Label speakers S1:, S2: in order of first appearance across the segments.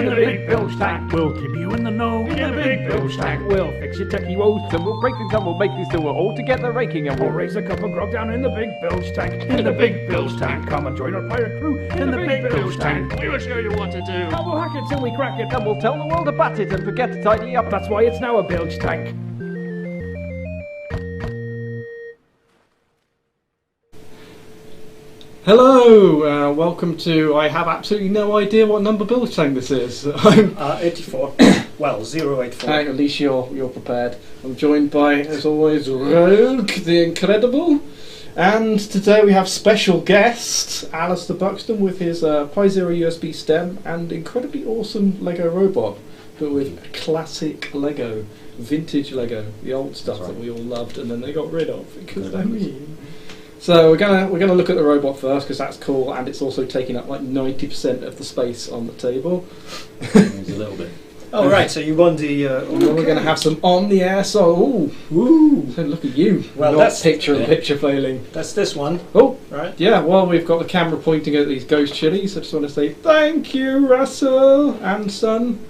S1: in the big Bilge Tank. We'll keep you in the know in the big Bilge Tank. We'll fix your techie woes, and we'll break things and we'll make things till we're all together raking, and we'll raise a cup of grog down in the big Bilge Tank. In the big Bilge Tank. Come and join our pirate crew in the big Bilge Tank.
S2: We will show you what to do.
S1: And we'll hack it till we crack it, and we'll tell the world about it and forget to tidy up. That's why it's now a Bilge Tank.
S3: Hello, welcome to. I have absolutely no idea what number Bilge Tank this is. I'm
S2: 84. Well, 084.
S3: at least you're prepared. I'm joined by, as always, Rogue, the Incredible, and today we have special guest Alistair Buxton with his Pi Zero USB stem and incredibly awesome Lego robot, but with classic Lego, vintage Lego, the old stuff that we all loved and then they got rid of because they're mean. So we're gonna look at the robot first because that's cool, and it's also taking up like 90% of the space on the table.
S4: There's a little bit.
S2: Oh right, so you want the...
S3: We're going to have some on the air, so look at you.
S2: Well,
S3: not
S2: that's
S3: picture failing.
S2: That's this one.
S3: Oh,
S2: right.
S3: Yeah, well, we've got the camera pointing at these ghost chilies. I just want to say thank you, Russell and son.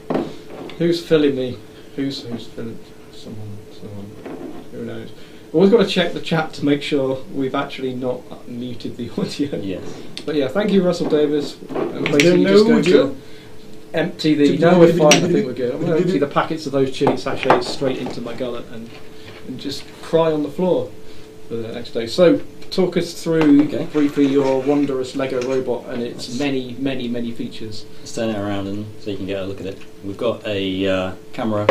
S3: Who's filling me? Who's filling? Someone. Who knows? Always got to check the chat to make sure we've actually not muted the audio.
S4: Yes.
S3: But yeah, thank you, Russell Davis. And
S2: Is
S3: basically
S2: there
S3: just
S2: no
S3: going to empty the... No, we're fine. I think we're good. I'm going to empty the packets of those chili sachets straight into my gullet and just cry on the floor for the next day. So, talk us through briefly your wondrous Lego robot and its many features.
S4: Let's turn it around and so you can get a look at it. We've got a camera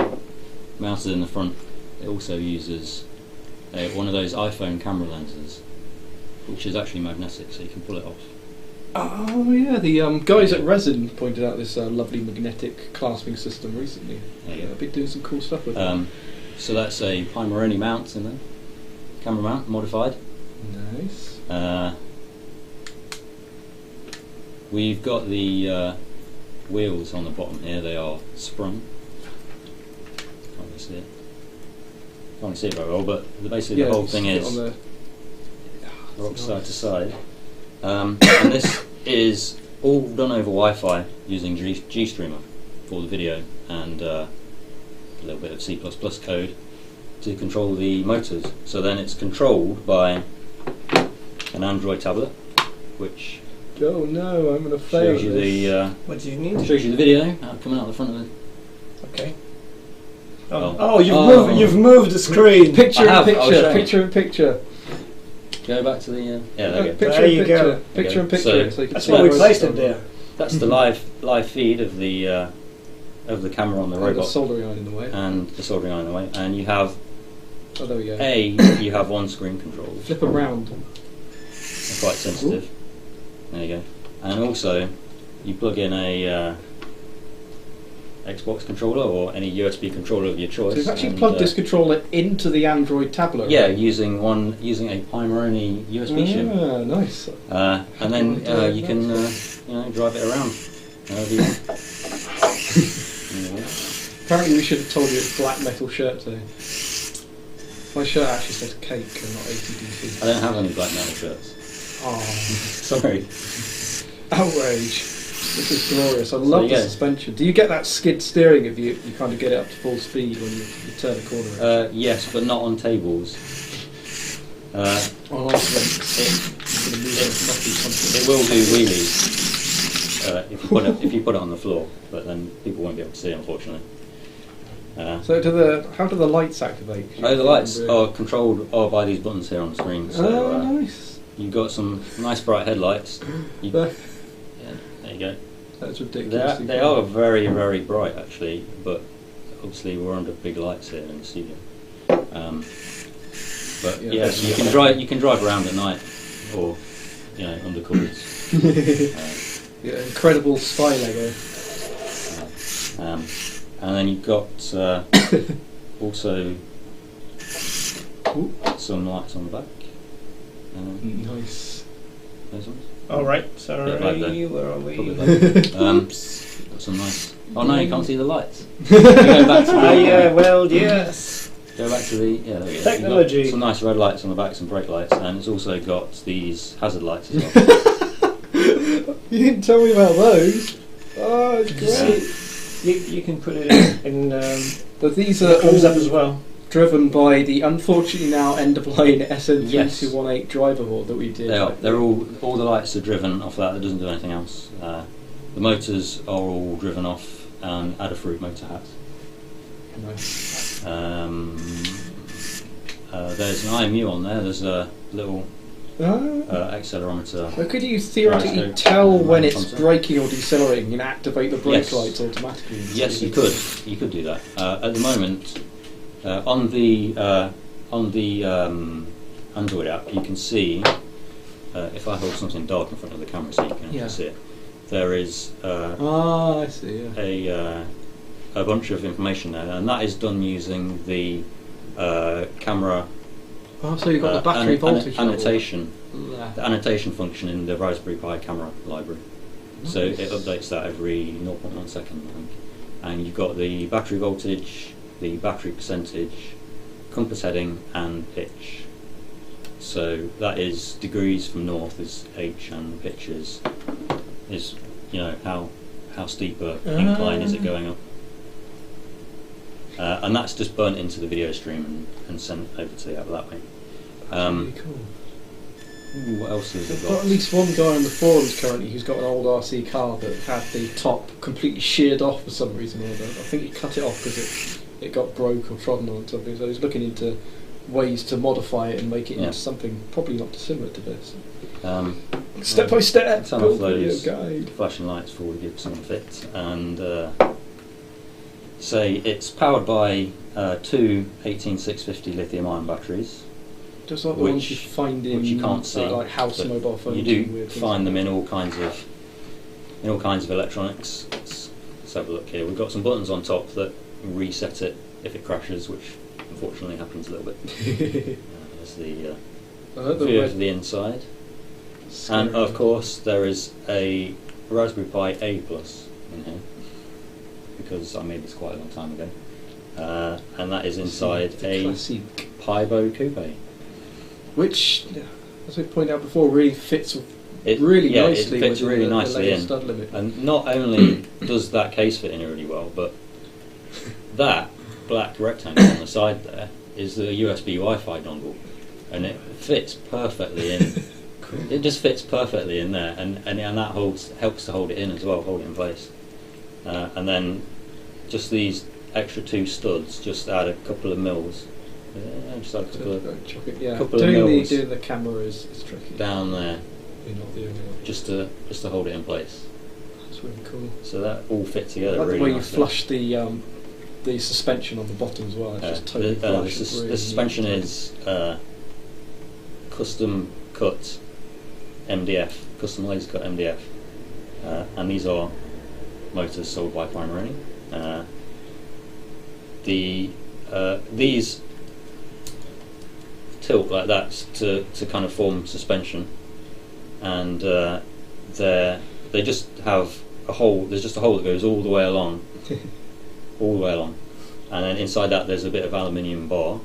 S4: mounted in the front. It also uses one of those iPhone camera lenses, which is actually magnetic, so you can pull it off.
S3: Oh yeah, the guys at Resin pointed out this lovely magnetic clasping system recently. They've been doing some cool stuff with it.
S4: So that's a Pi Maroni mount in there, camera mount, modified.
S3: Nice.
S4: We've got the wheels on the bottom here, they are sprung. Can't really see it. Can't see it very well, but basically the whole thing is rock side to side. And this is all done over Wi-Fi using GStreamer for the video and a little bit of C++ code to control the motors. So then it's controlled by an Android tablet, which
S3: oh no, I'm going to fail.
S4: Shows you the
S2: what do you need?
S4: shows you the video coming out the front of it.
S2: Okay.
S4: Oh,
S2: you've moved the screen.
S3: Picture in picture.
S4: Go back to the yeah. There you go.
S3: Picture in picture. So
S2: that's why we placed it there.
S4: That's the live feed of the camera on the robot.
S3: The soldering iron in the way.
S4: And the soldering iron in the way. And you have
S3: there we go.
S4: You have one screen control.
S3: Flip around.
S4: They're quite sensitive. Ooh. There you go. And also, you plug in a Xbox controller or any USB controller of your choice.
S3: So you've actually plugged this controller into the Android tablet.
S4: Yeah, using a Pi Maroni USB Shim.
S3: Ah, nice.
S4: And then you can drive it around however you want.
S3: Apparently we should have told you it's black metal shirt today. My shirt actually says cake and not ATDC.
S4: I don't have any black metal shirts.
S3: Oh,
S4: sorry.
S3: Outrage. This is glorious. I love the suspension. Do you get that skid steering if you kind of get it up to full speed when you turn a corner?
S4: Yes, but not on tables.
S3: On ice rinks.
S4: It will do wheelies if you put it on the floor, but then people won't be able to see, unfortunately.
S3: So how do the lights activate?
S4: The lights are controlled by these buttons here on the screen. So,
S3: nice.
S4: You've got some nice bright headlights. There you go.
S3: That's ridiculous.
S4: They are very, very bright actually, but obviously we're under big lights here in the studio. But yes, you can drive around at night, or under covers.
S3: Incredible spy Lego.
S4: And then you've got also some lights on the back.
S3: Nice.
S4: Those ones.
S2: All right. Sorry, where are we?
S4: Got some nice. Oh no, you can't see the lights. Go back to the,
S2: yes.
S4: Go back to the there we go.
S2: Technology.
S4: Some nice red lights on the back, some brake lights, and it's also got these hazard lights as well.
S3: You didn't tell me about those. Oh, it's great.
S2: You can put it in
S3: But these are
S2: thumbs
S3: all
S2: up as well.
S3: driven by the unfortunately now end-of-line
S4: Yes.
S3: SN3218 driver board that we did.
S4: They are. They're all the lights are driven off that. It doesn't do anything else. The motors are all driven off and Adafruit motor hats.
S3: Nice.
S4: There's an IMU on there. There's a little accelerometer.
S3: So could you theoretically
S4: Gyroscope
S3: tell
S4: and
S3: when it's
S4: console.
S3: braking or decelerating and activate the brake
S4: Yes.
S3: lights automatically?
S4: Yes, you could. You could do that. At the moment, on the Android app, you can see if I hold something dark in front of the camera, so you can actually see it. There is
S3: I see. Yeah.
S4: a bunch of information there, and that is done using the camera
S3: Oh, so you've got the battery voltage level.
S4: annotation.
S3: Yeah.
S4: The annotation function in the Raspberry Pi camera library.
S3: Nice.
S4: So it updates that every 0.1 second, I think. And you've got the battery voltage, the battery percentage, compass heading, and pitch. So that is degrees from north is H, and pitch is how steep a incline is it going up. And that's just burnt into the video stream and sent over to the app that way.
S3: Really cool.
S4: What else has it
S3: I've
S4: got?
S3: got at least one guy on the forums currently who's got an old RC car that had the top completely sheared off for some reason or other. I think he cut it off because it got broke or trodden on something. So he's looking into ways to modify it and make it into something probably not dissimilar to this. Step by step,
S4: Some
S3: build
S4: of those
S3: video guide.
S4: flashing lights for give some fit, and say it's powered by two 18650 lithium-ion batteries.
S3: Just like the ones you
S4: which-
S3: find in
S4: which you can't see,
S3: like house
S4: but
S3: mobile phones.
S4: You
S3: and
S4: do
S3: weird things
S4: find
S3: like
S4: them
S3: that.
S4: in all kinds of electronics. Let's have a look here. We've got some buttons on top that reset it if it crashes, which unfortunately happens a little bit. There's the
S3: I like the
S4: view
S3: red
S4: of the inside.
S3: scary
S4: And of
S3: red.
S4: course there is a Raspberry Pi A Plus in here, because I made this quite a long time ago, and that is inside
S3: The
S4: a
S3: classic.
S4: Pibo Coupe.
S3: Which, as we pointed out before, really fits
S4: It
S3: really
S4: yeah,
S3: nicely
S4: it fits
S3: within
S4: really
S3: the
S4: nicely
S3: Lego
S4: in.
S3: stud limit.
S4: And not only does that case fit in really well, but that black rectangle on the side there is the USB Wi-Fi dongle, and it fits perfectly in. It just fits perfectly in there, and that helps to hold it in as well, hold it in place. And then just these extra two studs just add a couple of mils. Just add a couple of couple of mils
S3: doing the camera is tricky.
S4: down there,
S3: You're not the only one.
S4: just to hold it in place.
S3: That's really cool.
S4: So that all fits
S3: I
S4: together
S3: like
S4: really
S3: the way you
S4: nicely.
S3: flush the suspension on the bottom as well. It's just totally flush. It's really
S4: the suspension
S3: neat.
S4: is custom cut MDF, custom laser cut MDF, and these are motors sold by Primarily. These tilt like that to kind of form suspension, and they just have a hole. There's just a hole that goes all the way along, and then inside that there's a bit of aluminium bar,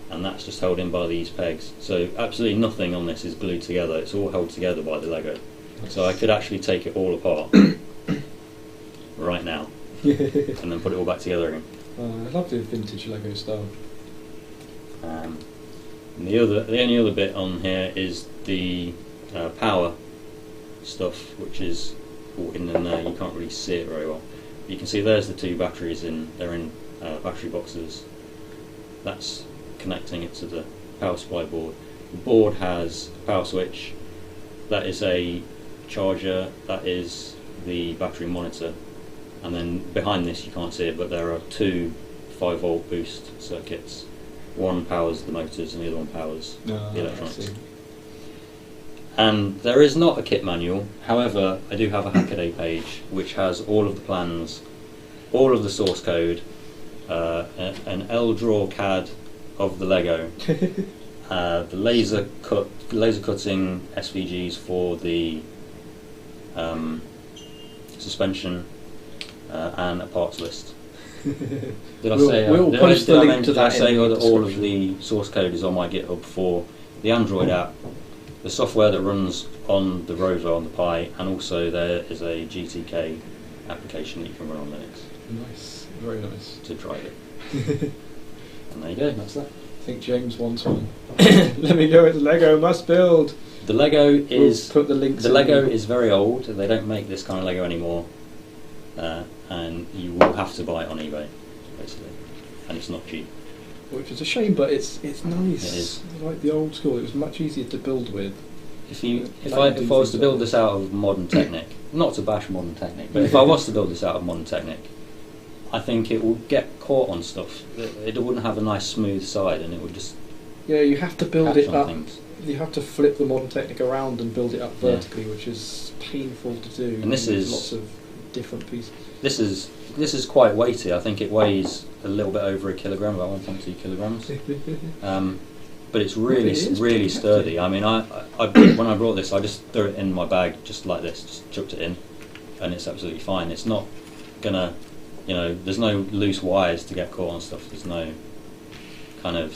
S4: and that's just held in by these pegs. So absolutely nothing on this is glued together. It's all held together by the Lego. So I could actually take it all apart right now and then put it all back together again.
S3: I love the vintage Lego style.
S4: And the only other bit on here is the power stuff, which is all hidden in there. You can't really see it very well. You can see there's the two batteries they're in battery boxes. That's connecting it to the power supply board. The board has a power switch. That is a charger. That is the battery monitor. And then behind this, you can't see it, but there are two 5-volt boost circuits. One powers the motors and the other one powers the electronics. And there is not a kit manual. However, I do have a Hackaday page which has all of the plans, all of the source code, an L-draw CAD of the Lego, the laser cutting SVGs for the suspension, and a parts list. Did I say?
S3: We'll
S4: did
S3: post
S4: I,
S3: the
S4: did I
S3: link to
S4: did I
S3: that
S4: say
S3: in the
S4: that all of
S3: description.
S4: the source code is on my GitHub for the Android app, the software that runs on the Rover on the Pi, and also there is a GTK application that you can run on Linux
S3: Nice, very nice.
S4: to drive it. And there you go, that's that.
S3: I think James wants one. Let me know it's Lego must build.
S4: The Lego is
S3: We'll put the links.
S4: the
S3: in
S4: Lego
S3: the-
S4: is very old. They don't make this kind of Lego anymore, and you will have to buy it on eBay, basically, and it's not cheap.
S3: which is a shame, but it's nice.
S4: It is.
S3: I like the old school. It was much easier to build with.
S4: If I
S3: Like
S4: was to
S3: do
S4: build this out of Modern Technic, not to bash Modern Technic, but if I was to build this out of Modern Technic, I think it would get caught on stuff. It wouldn't have a nice smooth side, and it would just
S3: Yeah, you have to build
S4: catch
S3: it
S4: on
S3: up.
S4: things.
S3: You have to flip the Modern Technic around and build it up
S4: Yeah.
S3: vertically, which is painful to do.
S4: And this
S3: There's
S4: is-
S3: lots of different pieces.
S4: This is quite weighty. I think it weighs a little bit over a kilogram, about 1.2 kilograms. But it's really
S3: It is
S4: really
S3: pretty
S4: sturdy. I mean, I when I brought this, I just threw it in my bag just like this, just chucked it in, and it's absolutely fine. It's not gonna, there's no loose wires to get caught on stuff. There's no kind of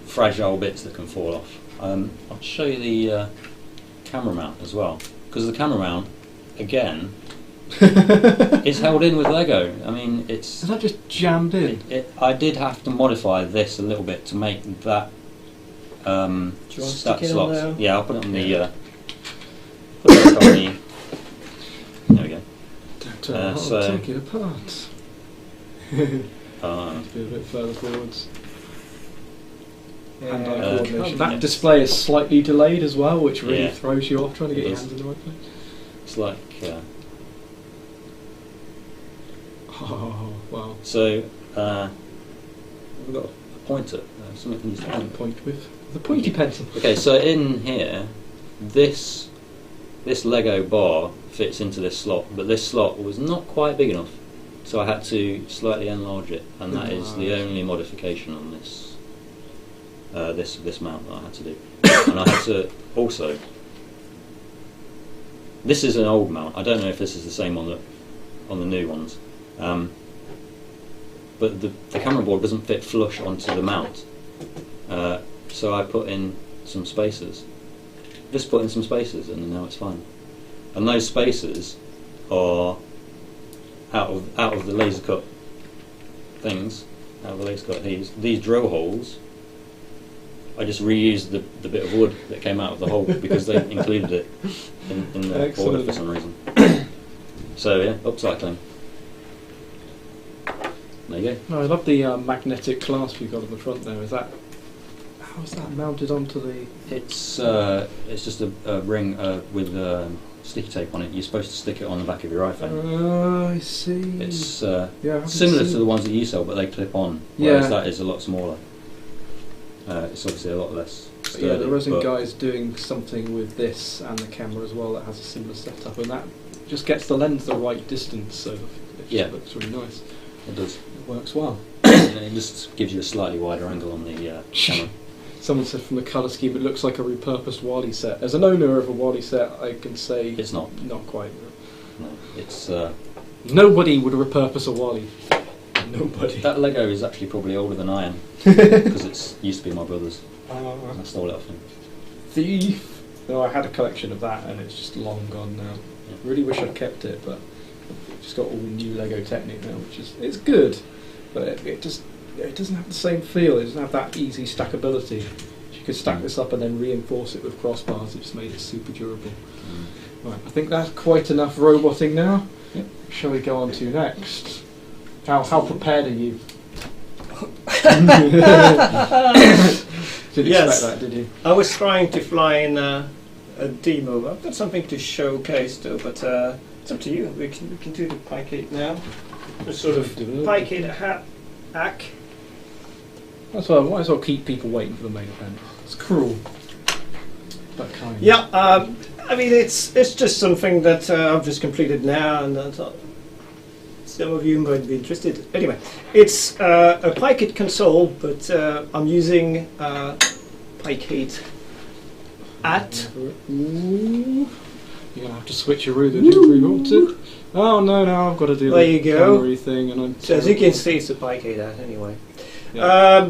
S4: fragile bits that can fall off. I'll show you the camera mount as well, because the camera mount, again, is held in with Lego. I mean, it's.
S3: Is that just jammed in?
S4: I did have to modify this a little bit to make that
S2: Do you want to
S4: that
S2: stick it on
S4: slots.
S2: there?
S4: Yeah, I'll put it on the. Put it on the. There we go. So-
S3: Take it apart.
S4: Uh,
S3: Be a bit further forwards.
S2: Yeah.
S3: Hand-eye
S4: Uh,
S3: coordination.
S4: yeah.
S3: That display is slightly delayed as well, which really
S4: Yeah.
S3: throws you off trying to get
S4: It
S3: your
S4: does.
S3: hands in the right place.
S4: it's like.
S3: Oh, wow.
S4: So we've got a pointer. Something to use to point.
S3: Point with the pointy pencil.
S4: Okay, so in here, this Lego bar fits into this slot, but this slot was not quite big enough, so I had to slightly enlarge it, and that is the only modification on this this mount that I had to do. And I had to also. This is an old mount. I don't know if this is the same on the new ones, but the camera board doesn't fit flush onto the mount. So I put in some spacers. Just put in some spacers, and now it's fine. And those spacers are out of the laser cut things, out of the laser cut these drill holes. I just reused the bit of wood that came out of the hole because they included it in the
S3: Excellent.
S4: order for some reason. So yeah, upcycling. There you go.
S3: No, I love the magnetic clasp you've got on the front there. How is that mounted onto the...
S4: It's just a ring with sticky tape on it. You're supposed to stick it on the back of your iPhone.
S3: I see.
S4: It's
S3: yeah, I haven't
S4: similar to
S3: seen-
S4: the ones that you sell, but they clip on. Whereas
S3: Yeah.
S4: that is a lot smaller. It's obviously a lot less sturdy.
S3: Yeah, there are some
S4: but
S3: guys doing something with this and the camera as well that has a similar setup, and that just gets the lens the right distance, so it just
S4: Yeah.
S3: looks really nice.
S4: it does.
S3: It works well.
S4: It just gives you a slightly wider angle on the camera.
S3: Someone said from the colour scheme it looks like a repurposed Wally set. As an owner of a Wally set, I can say
S4: It's not.
S3: not quite.
S4: No, it's
S3: Nobody would repurpose a Wally. Nobody.
S4: that Lego is actually probably older than I am because it used to be my brother's. I stole it off him.
S3: Thief! No, I had a collection of that and it's just long gone now.
S4: Yeah.
S3: Really wish I'd kept it, but I've just got all new Lego Technic now, which is it's good, but it doesn't have the same feel. It doesn't have that easy stackability. You could stack this up and then reinforce it with crossbars. It just made it super durable. Right, I think that's quite enough roboting now.
S4: Yep.
S3: Shall we go on to next? How prepared are you? Didn't
S2: Yes.
S3: expect that, did you?
S2: I was trying to fly in a demo. I've got something to showcase though, but it's up to you. We can do the pike 8 now. A sort of pike 8 hack.
S3: That's why I might as well keep people waiting for the main event. It's cruel, but kind.
S2: Yeah, I mean it's just something that I've just completed now, and I thought some of you might be interested. Anyway, it's a Pike 8 console, but I'm using Pike 8 at.
S3: Ooh. You're gonna have to switch your route. Didn't we want to? Oh no! I've got to do
S2: There
S3: the
S2: you go.
S3: camera thing, and I'm.
S2: So as you can see, it's a Pike 8 at anyway.
S3: Yeah.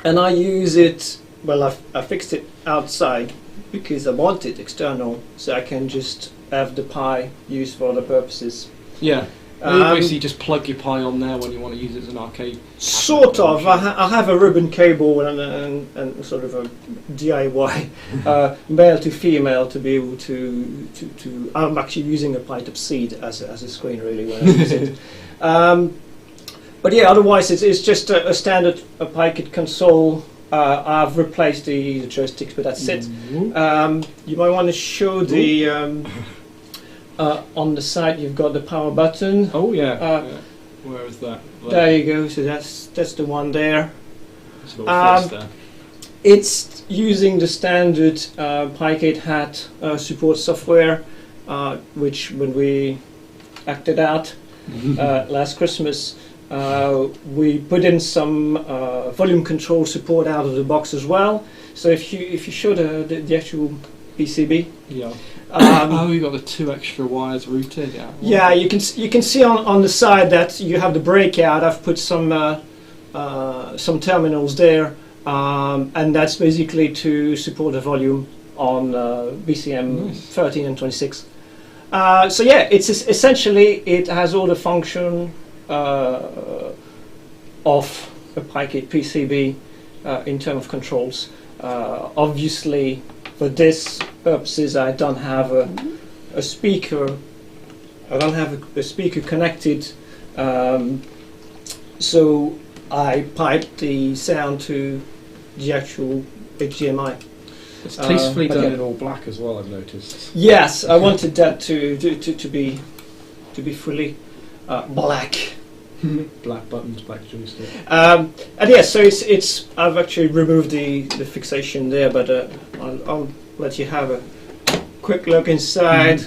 S2: And I use it. Well, I fixed it outside because I want it external, so I can just have the Pi used for other purposes.
S3: Yeah. You
S2: Um,
S3: basically just plug your Pi on there when you want to use it as an arcade.
S2: Sort of. I have a ribbon cable and sort of a DIY male to female to be able to. I'm actually using a Pi Top Seed as a screen really when I use it. But yeah, otherwise it's just a standard Pi-Kit console. I've replaced the joysticks, but that's it. You might want to show the. On the side, you've got the power button.
S3: Oh yeah. Where is that?
S2: There you go. So that's the one there.
S3: It's a little face there.
S2: It's using the standard Pi-Kit hat support software, which when we acted out last Christmas, we put in some volume control support out of the box as well. So if you show the actual PCB.
S3: Yeah.
S2: Oh,
S3: you got the 2 extra wires routed. Yeah.
S2: Yeah, you can see on the side that you have the breakout. I've put some terminals there, and that's basically to support the volume on BCM 13 and 26. So yeah, it's essentially it has all the function of a Pi-Kit PCB in terms of controls. Obviously, for this purposes, I don't have a speaker. I don't have a speaker connected, so I piped the sound to the actual HDMI.
S3: It's tastefully done
S2: yeah.
S3: in all black as well. I've noticed.
S2: Yes, I wanted that to be fully black.
S3: Black buttons, black joystick.
S2: And yeah, so it's I've actually removed the fixation there, but I'll let you have a quick look inside.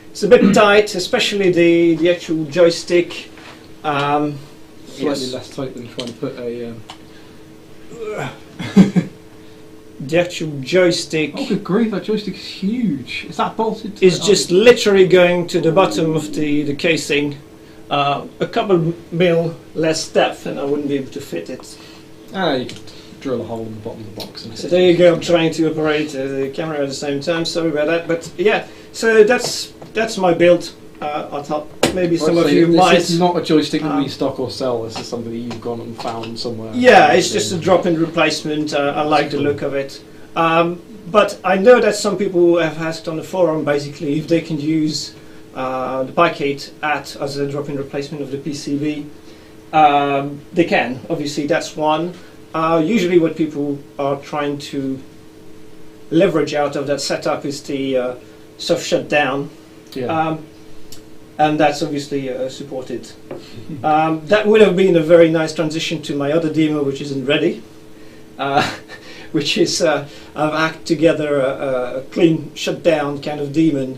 S2: It's a bit tight, especially the actual joystick.
S3: Slightly
S2: Yes.
S3: less tight than trying to put a.
S2: The actual joystick
S3: Oh, good grief! That joystick is huge. Is that bolted? To
S2: is just literally going to the bottom of the casing. A couple mil less depth, and I wouldn't be able to fit it.
S3: You could drill a hole in the bottom of the box. And
S2: So there you go. I'm trying to operate the camera at the same time. Sorry about that, but yeah. So that's my build. I thought maybe some of you might.
S3: This is not a joystick that we stock or sell. This is something that you've gone and found somewhere.
S2: Yeah, it's just a drop-in replacement. I like the look of it. But I know that some people have asked on the forum basically if they can use the Pi-Kit as a drop-in replacement of the PCB. They can. Obviously, that's one. Usually what people are trying to leverage out of that setup is the soft shutdown.
S3: Yeah.
S2: And that's obviously supported. That would have been a very nice transition to my other demo, which isn't ready, which is I've hacked together a clean shutdown kind of daemon,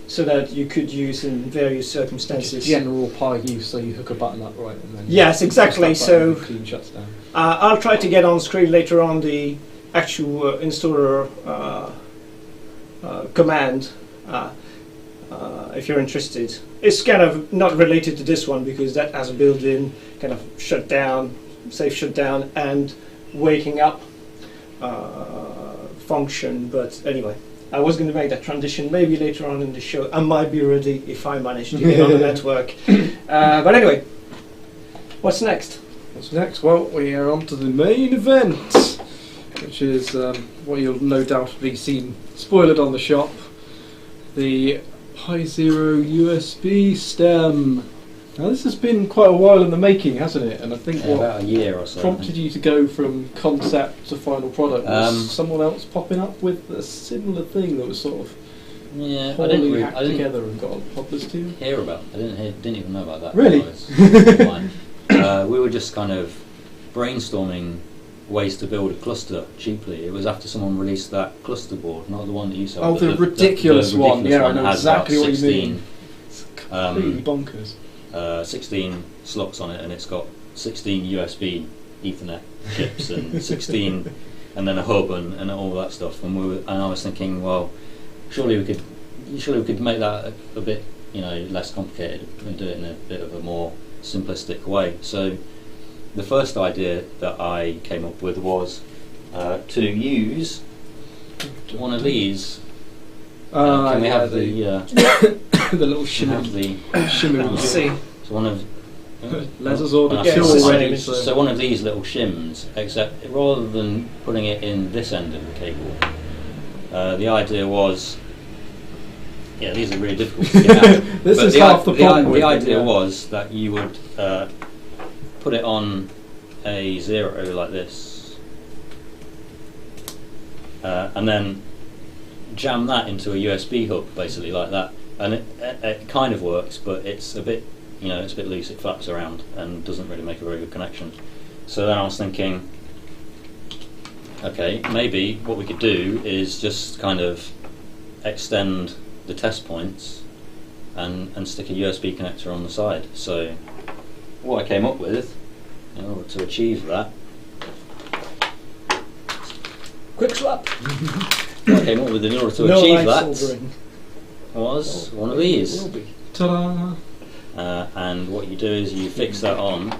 S2: so that you could use in various circumstances.
S3: General Pi use, so you hook a button up right and then.
S2: Yes, exactly. So
S3: clean shuts down.
S2: I'll try to get on screen later on the actual installer command. If you're interested. It's kind of not related to this one because that has a built-in kind of shutdown, safe shutdown and waking up function, but anyway, I was going to make that transition maybe later on in the show. I might be ready if I manage to get on the network. But anyway, what's next?
S3: What's next? Well, we are on to the main event, which is what you'll no doubt have seen spoiled on the shop. The Pi Zero USB stem. Now this has been quite a while in the making, hasn't it? And I think what
S4: about a year or so.
S3: prompted you to go from concept to final product was someone else popping up with a similar thing that was sort of
S4: Yeah,
S3: poorly hacked together and got published to you.
S4: hear about. I didn't even know about that.
S3: Really?
S4: We were just kind of brainstorming ways to build a cluster cheaply. It was after someone released that cluster board, not the one that you saw.
S3: Oh,
S4: but
S3: the ridiculous one. Yeah, I know
S4: has
S3: exactly
S4: about
S3: what you mean.
S4: 16,
S3: It's completely bonkers.
S4: 16 slots on it, and it's got 16 USB Ethernet chips and 16, and then a hub and all that stuff. And I was thinking, well, surely we could make that a bit, less complicated and do it in a bit of a more simplistic way. So the first idea that I came up with was to use one of these Can we have the
S3: the little
S4: can we have
S3: shimmy?
S4: the
S2: Let's see.
S4: so one of
S3: Les has ordered
S2: Yeah,
S3: two
S2: it's the
S3: already.
S2: same.
S4: so one of these little shims, except rather than putting it in this end of the cable, the idea was, these are really difficult to get out.
S3: This
S4: But
S3: is
S4: the
S3: half the problem.
S4: The
S3: with it,
S4: idea
S3: yeah.
S4: was that you would put it on a 0 like this, and then jam that into a USB hook, basically like that. And it kind of works, but it's a bit, it's a bit loose. It flaps around and doesn't really make a very good connection. So then I was thinking, okay, maybe what we could do is just kind of extend the test points and stick a USB connector on the side. So what I came up with in order to achieve that,
S2: Quick swap.
S4: what I came up with in order to
S2: No
S4: achieve
S2: light
S4: that
S2: soldering.
S4: was one of these.
S2: Will be.
S3: Ta-da!
S4: And what you do is you fix that on,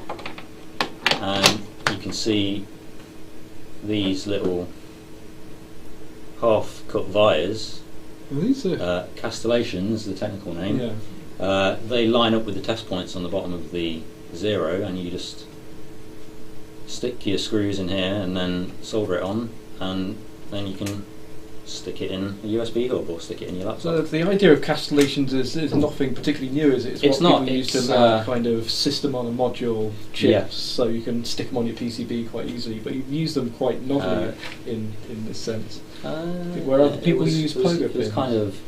S4: and you can see these little half-cut wires,
S3: These are
S4: castellations, the technical name.
S3: yeah.
S4: They line up with the test points on the bottom of the 0, and you just stick your screws in here and then solder it on, and then you can stick it in a USB hub or stick it in your laptop.
S3: So the idea of castellations is nothing particularly new, is it?
S4: It's
S3: what
S4: not,
S3: people use
S4: it's,
S3: to make kind of system on a module chips,
S4: Yeah.
S3: so you can stick them on your PCB quite easily. But you use them quite novelly in this sense. Where other people use pogo
S4: It was
S3: pins.
S4: kind of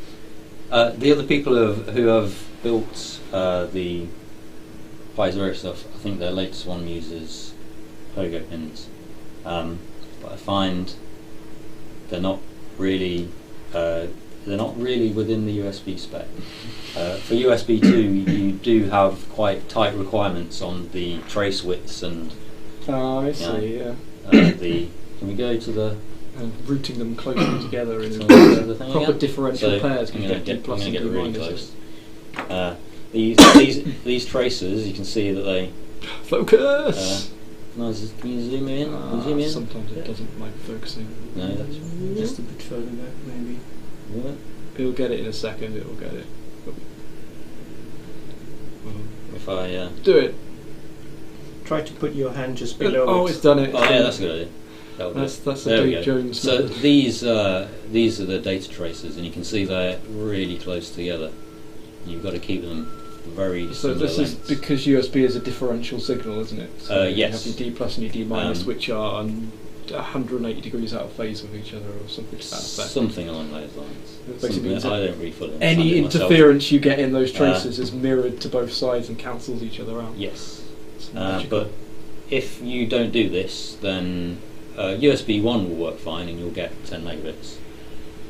S4: the other people who have built the Pi Zero stuff. I think their latest one uses pogo pins, but I find they're not really within the USB spec. For USB 2, you do have quite tight requirements on the trace widths and
S3: Oh, I see. Yeah.
S4: the. Can we go to the
S3: And routing them closely together in
S4: So
S3: a
S4: the thing
S3: proper
S4: again?
S3: differential
S4: So
S3: pairs.
S4: I'm
S3: You
S4: going
S3: get D
S4: to
S3: plus and
S4: get
S3: D
S4: really
S3: minus.
S4: close. These traces, you can see that they.
S3: Focus.
S4: Nice. Can you zoom in? Can you zoom in?
S3: Sometimes it doesn't like focusing.
S4: No, that's.
S2: Just a bit further back, maybe.
S4: Yeah.
S3: It'll get it in a second. It'll get it.
S4: If I.
S3: Do it.
S2: Try to put your hand just below
S3: Oh,
S2: it.
S3: it's done it.
S4: Oh yeah, that's a good idea. That'll do
S3: That's
S4: it.
S3: the
S4: There we
S3: Dave
S4: go.
S3: Jones
S4: So
S3: method.
S4: these are the data traces, and you can see they're really close together. You've got to keep them very
S3: So
S4: similar
S3: this is
S4: lengths.
S3: because USB is a differential signal, isn't it? So
S4: Yes.
S3: You have your D plus and your D minus, which are 180 degrees out of phase with each other, or something to that effect.
S4: Something along those lines.
S3: It basically
S4: Something
S3: means
S4: that
S3: that
S4: I don't really fully understand
S3: Any
S4: it myself.
S3: interference you get in those traces is mirrored to both sides and cancels each other out.
S4: Yes.
S3: It's magical.
S4: But if you don't do this, then USB 1 will work fine and you'll get 10 megabits.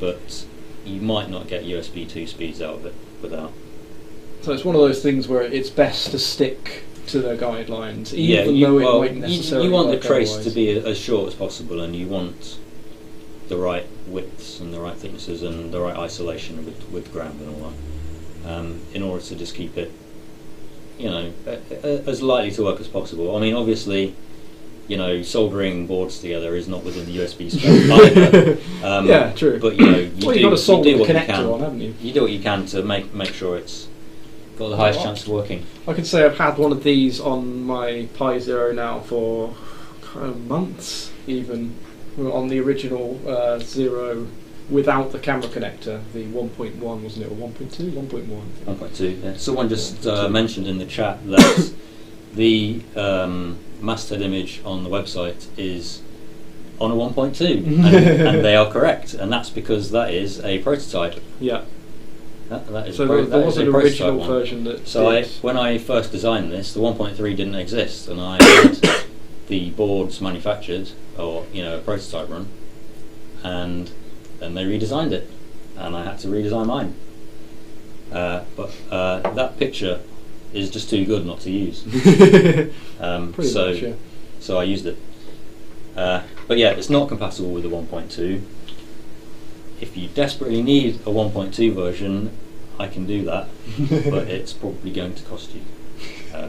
S4: But you might not get USB 2 speeds out of it without.
S3: So it's one of those things where it's best to stick to their guidelines, even though it mightn't necessarily
S4: you want the
S3: work
S4: trace
S3: otherwise.
S4: to be as short as possible, and you want the right widths and the right thicknesses and the right isolation with ground and all that, in order to just keep it, as likely to work as possible. I mean, obviously, soldering boards together is not within the USB spec either.
S3: Yeah, true.
S4: But you
S3: Well, you've got to solder
S4: do
S3: the
S4: what you
S3: connector
S4: can.
S3: on, haven't you?
S4: You do what you can to make sure it's got the highest chance of working.
S3: I can say I've had one of these on my Pi Zero now for months, even on the original Zero without the camera connector, the 1.1, wasn't it, or 1.2? 1.1.
S4: 1.2. Yeah. Someone just mentioned in the chat that the masthead image on the website is on a 1.2, and they are correct, and that's because that is a prototype.
S3: Yeah.
S4: That is
S3: So
S4: that
S3: there
S4: is
S3: was
S4: a
S3: an
S4: prototype
S3: original
S4: one.
S3: version that
S4: So
S3: did.
S4: when I first designed this, the 1.3 didn't exist, and I had the boards manufactured, or a prototype run, and then they redesigned it, and I had to redesign mine. But that picture is just too good not to use.
S3: Pretty much, yeah.
S4: So I used it. But yeah, it's not compatible with the 1.2. If you desperately need a 1.2 version, I can do that, but it's probably going to cost you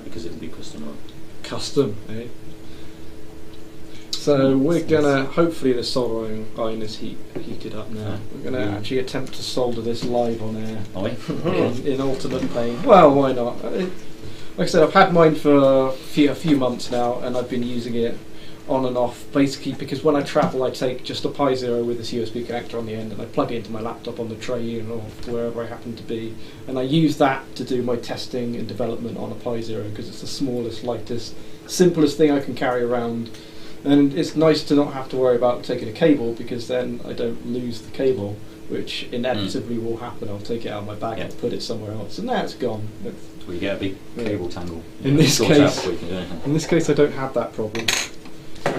S4: because it will be custom run.
S3: Custom, eh? So we're gonna, hopefully the soldering iron is heated up now.
S4: Yeah.
S3: We're gonna actually attempt to solder this live on air
S4: Are we?
S3: in alternate pain. Well, why not? Like I said, I've had mine for a few months now, and I've been using it on and off, basically because when I travel I take just a Pi Zero with this USB connector on the end and I plug it into my laptop on the train or wherever I happen to be, and I use that to do my testing and development on a Pi Zero because it's the smallest, lightest, simplest thing I can carry around, and it's nice to not have to worry about taking a cable because then I don't lose the cable, which inevitably will happen. I'll take it out of my bag and put it somewhere else, and that's gone.
S4: We get a big cable tangle.
S3: In this
S4: Sorts out
S3: case,
S4: before you can do anything.
S3: in this case, I don't have that problem.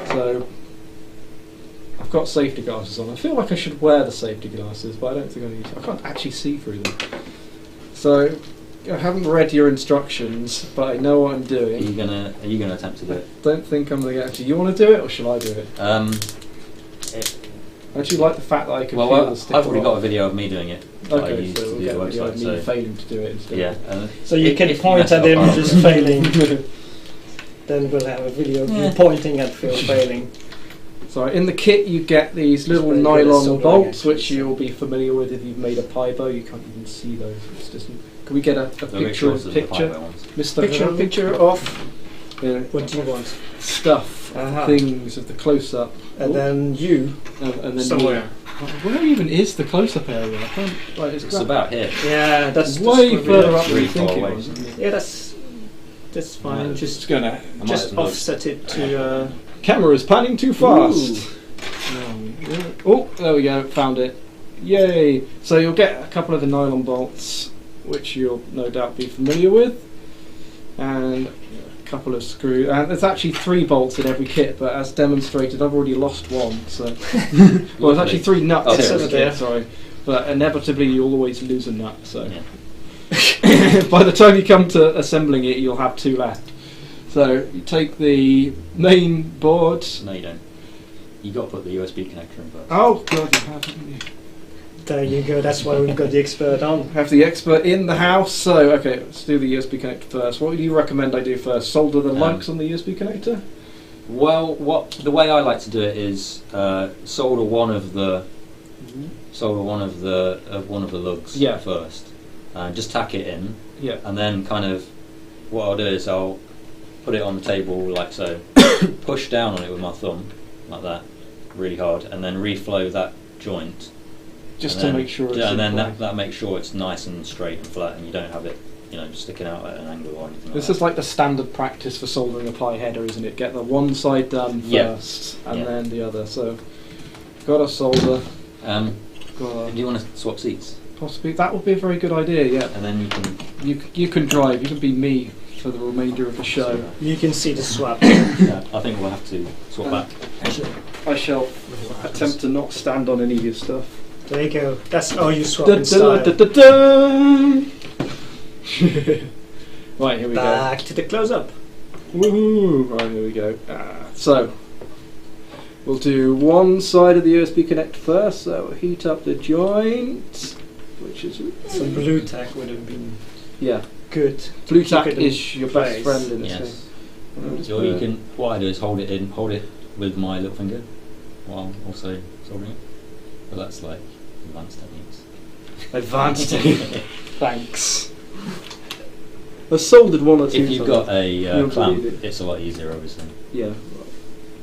S3: So I've got safety glasses on. I feel like I should wear the safety glasses, but I don't think I need to. I can't actually see through them. So I haven't read your instructions, but I know what I'm doing.
S4: Are you gonna attempt to do it?
S3: Don't think I'm going to get to. You want to do it, or shall I do it? I actually like the fact that I can feel the stick.
S4: I've already got a video of me doing it.
S3: Okay, so we'll get a video of me failing to do it instead.
S4: Yeah.
S2: So you can
S4: if
S2: point
S4: mess
S2: at
S4: it
S2: him
S4: up,
S2: just failing. Then we'll have a video of you pointing at Phil failing.
S3: So in the kit you get these little
S2: very good at
S3: nylon
S2: soldering,
S3: bolts,
S2: actually,
S3: which you'll be familiar with if you've made a Pi bow. You can't even see those. It's just. Can we get a picture of Mr. Picture of
S2: What do you want?
S3: stuff,
S2: Uh-huh.
S3: things of the close-up,
S2: And then you
S3: and then
S2: somewhere.
S3: Where even is the close-up area? I can't. Like,
S4: It's about here.
S2: Yeah, that's
S3: way
S2: just
S3: further up than
S4: Really
S3: you think
S4: far
S3: it
S4: away.
S3: was. Isn't it?
S2: Yeah, that's fine.
S4: No,
S2: Just
S3: gonna.
S2: just offset it to.
S3: Camera's panning too fast. Oh, there we go. Found it. Yay! So you'll get a couple of the nylon bolts, which you'll no doubt be familiar with, and a couple of screws. And there's actually 3 bolts in every kit, but as demonstrated, I've already lost one. So, well, there's actually 3 nuts
S4: Oh,
S3: in
S4: there
S3: the
S4: we
S3: kit.
S2: go.
S3: Sorry, but inevitably you'll always lose a nut. So,
S4: Yeah.
S3: by the time you come to assembling it, you'll have 2 left. So you take the main board.
S4: No, you don't. You got to put the USB connector in first.
S3: Oh God, you have, haven't you?
S2: There you go. That's why we've got the expert on.
S3: Have the expert in the house. So okay, let's do the USB connector first. What would you recommend I do first? Solder the lugs on the USB connector.
S4: Well, the way I like to do it is solder one of the lugs first. Just tack it in.
S3: Yeah.
S4: And then kind of what I'll do is I'll put it on the table like so, push down on it with my thumb like that, really hard, and then reflow that joint.
S3: Just
S4: and
S3: to
S4: then,
S3: make sure it's
S4: and then
S3: in place.
S4: that makes sure it's nice and straight and flat, and you don't have it, sticking out at an angle or anything.
S3: This
S4: like
S3: is like the standard practice for soldering a Pi header, isn't it? Get the one side done first, and then the other. So, got to solder.
S4: that. Do you want to swap seats?
S3: Possibly that would be a very good idea. Yeah.
S4: And then you can.
S3: You can drive. You can be me for the remainder of the show.
S2: You can see the swap.
S4: Yeah, I think we'll have to swap back.
S3: I shall attempt to not stand on any of your stuff.
S2: There you go. That's how you swap in style.
S3: Right, here we go.
S2: Back to the close-up.
S3: Woohoo! Right, here we go. So, we'll do one side of the USB connector first. So we'll heat up the joint, which is
S2: Some blue tack would have been good.
S3: Blue
S2: Keep
S3: tack
S2: it in
S3: is your best
S2: place.
S3: friend in this
S4: Yes.
S3: thing.
S4: So you can. What I do is hold it with my little finger, while also soldering it. But that's like advanced techniques.
S3: Advanced. Thanks. I've soldered one or two.
S4: If you've got a
S3: You'll
S4: clamp,
S3: believe it.
S4: it's a lot easier, obviously.
S3: Yeah.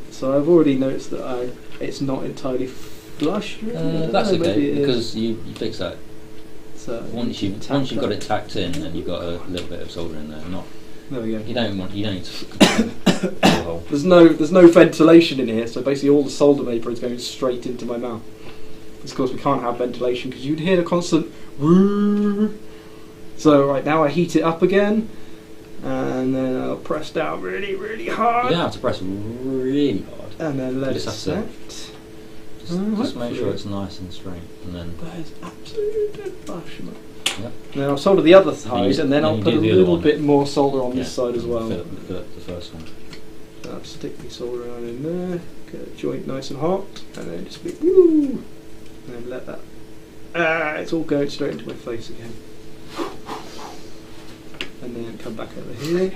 S3: So I've already noticed that it's not entirely flush.
S4: That's okay because you fix that.
S3: So
S4: Once you've got it tacked in, and you've got a little bit of solder in there.
S3: There we go.
S4: You don't need to. the hole.
S3: There's no ventilation in here, so basically all the solder vapor is going straight into my mouth. Of course, we can't have ventilation because you'd hear the constant woo. So right now I heat it up again, and then I'll press down really, really hard.
S4: You don't have to press really hard.
S3: And then let it
S4: just have
S3: set.
S4: Just make sure it's nice and straight, and then.
S3: That is absolutely flush.
S4: Yep.
S3: Then I'll solder the other side, and then
S4: then
S3: I'll
S4: you
S3: put a
S4: do the other
S3: little
S4: one.
S3: bit more solder on
S4: Yeah,
S3: this side as well.
S4: The first one.
S3: I'll stick the solder iron in there, get the joint nice and hot, and then just be woo, and then let that. It's all going straight into my face again. And then come back over here.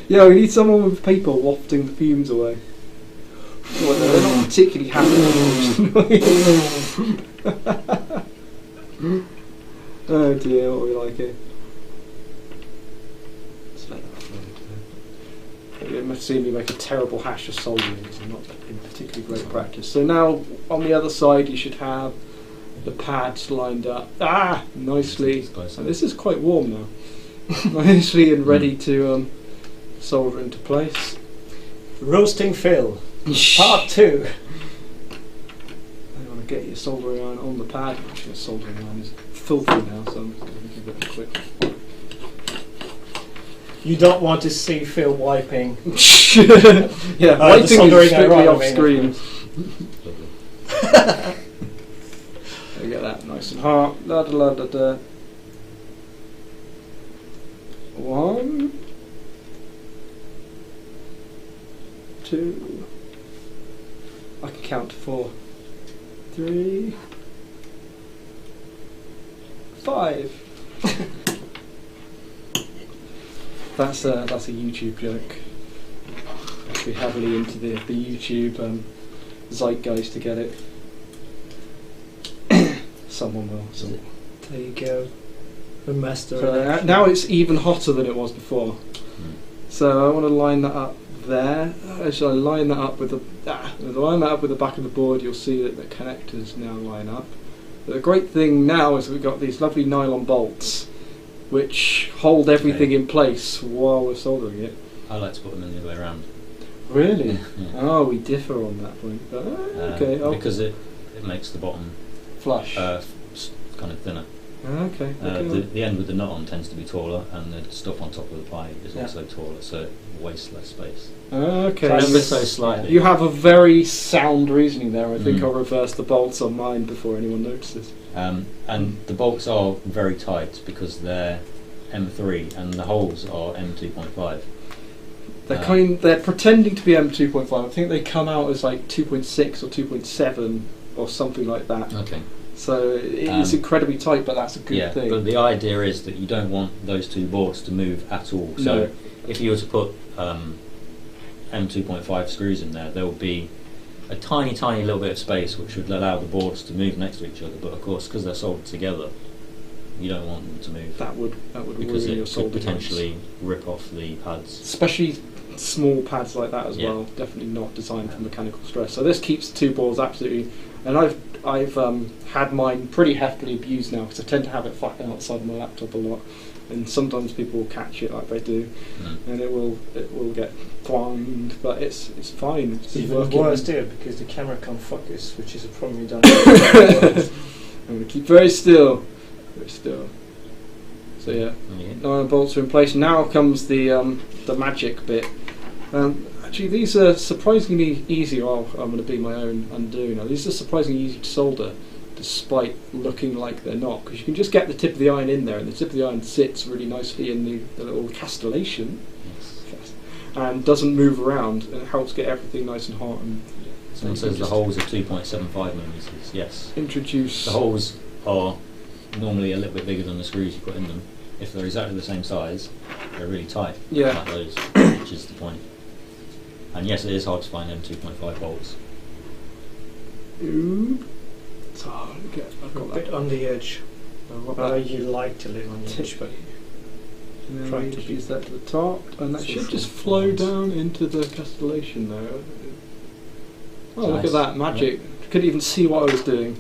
S3: Yeah, we need someone with paper wafting the fumes away. Well, they're not particularly happy. Oh dear, what are we like here? Let's let that flow. You must see me make a terrible hash of soldering because I'm not in particularly great practice. So now on the other side you should have the pads lined up. Nicely. And this is quite warm now. Nicely and ready to solder into place.
S2: Roasting Phil, part 2.
S3: I want to get your soldering iron on the pad. Actually, the soldering iron is filthy now, so I'm just going to give it a quick.
S2: You don't want to see Phil wiping.
S3: Yeah, wiping is strictly off screen. We get that nice and hot. La da la da da. 1, 2. I can count to 4. 3, 5. That's a YouTube joke. I'll be heavily into the YouTube zeitgeist to get it. Someone will.
S2: There you go. The master.
S3: So now it's even hotter than it was before. So I want to line that up there. Actually, I line that up with the back of the board. You'll see that the connectors now line up. But the great thing now is we've got these lovely nylon bolts, which hold everything in place while we're soldering it.
S4: I like to put them in the other way around.
S3: Really?
S4: Yeah.
S3: Oh, we differ on that point. But, okay.
S4: Because it makes the bottom
S3: flush.
S4: Kind of thinner.
S3: Okay.
S4: The end with the nut on tends to be taller, and the stuff on top of the pie is also taller, so it wastes less space.
S3: Okay.
S4: Ever so slightly.
S3: You have a very sound reasoning there. I think I'll reverse the bolts on mine before anyone notices.
S4: And the bolts are very tight because they're M3 and the holes are M2.5.
S3: They're pretending to be M2.5. I think they come out as like 2.6 or 2.7 or something like that.
S4: Okay.
S3: So it's incredibly tight, but that's a good thing.
S4: But the idea is that you don't want those two boards to move at all. So if you were to put M2.5 screws in there, there will be a tiny little bit of space which would allow the boards to move next to each other. But of course, because they're soldered together, you don't want them to move.
S3: That would
S4: because
S3: ruin your
S4: it could
S3: solder
S4: potentially rip off the pads.
S3: Especially small pads like that as well. Definitely not designed for mechanical stress. So this keeps the two boards absolutely. And I've had mine pretty heavily abused now because I tend to have it flapping outside of my laptop a lot, and sometimes people will catch it like they do, and it will get twanged, but it's fine. It's
S2: even worse, dear, because the camera can't focus, which is a problem you don't.
S3: I'm going to keep very still. So yeah, nine bolts are in place. Now comes the magic bit. Actually, these are surprisingly easy. I'm going to be my own undoing now. These are surprisingly easy to solder, despite looking like they're not, because you can just get the tip of the iron in there, and the tip of the iron sits really nicely in the little castellation, and doesn't move around, and it helps get everything nice and hot. And
S4: someone says the holes are 2.75 millimeters. Yes.
S3: Introduce.
S4: The holes are normally a little bit bigger than the screws you put in them. If they're exactly the same size, they're really tight.
S3: Yeah.
S4: Like those, which is the point. And yes, it is hard to find M2.5 bolts.
S3: Ooh. It's hard to get. I've got
S2: a bit on the edge. You like to live on the edge, but
S3: try to use that to the top, and that should just flow down into the castellation there. Oh, look at that magic! Couldn't even see what I was doing.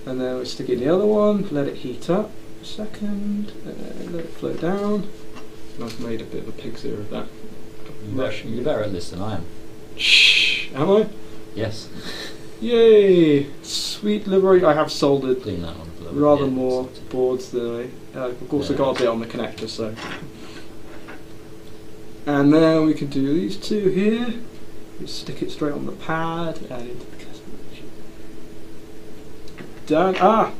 S3: And then we stick in the other one. Let it heat up a second. Let it flow down. And I've made a bit of a pig's ear of that.
S4: You're better at this than I am.
S3: Shh! Am I?
S4: Yes.
S3: Yay! Sweet liberate. I have soldered
S4: Clean that one up a
S3: rather more boards than I've also got a bit on the connector, so. And then we can do these two here. We stick it straight on the pad and into the castellation. Done. Oh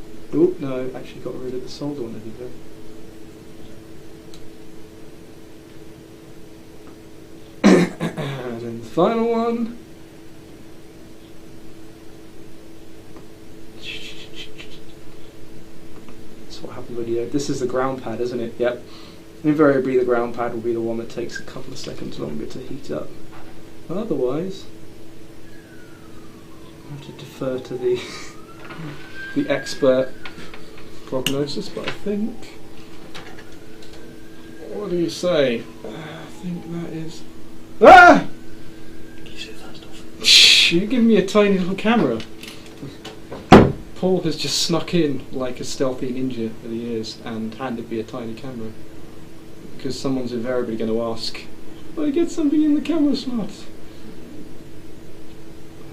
S3: no! Actually, got rid of the solder one. There you go. And then the final one. That's what happened when you. This is the ground pad, isn't it? Yep. Invariably, the ground pad will be the one that takes a couple of seconds longer to heat up. But otherwise, I have to defer to the the expert prognosis. But I think, what do you say? I think that is. Ah! Shh! You give me a tiny little camera. Paul has just snuck in like a stealthy ninja that he is and handed me a tiny camera. Because someone's invariably going to ask, "Will I get something in the camera slot?"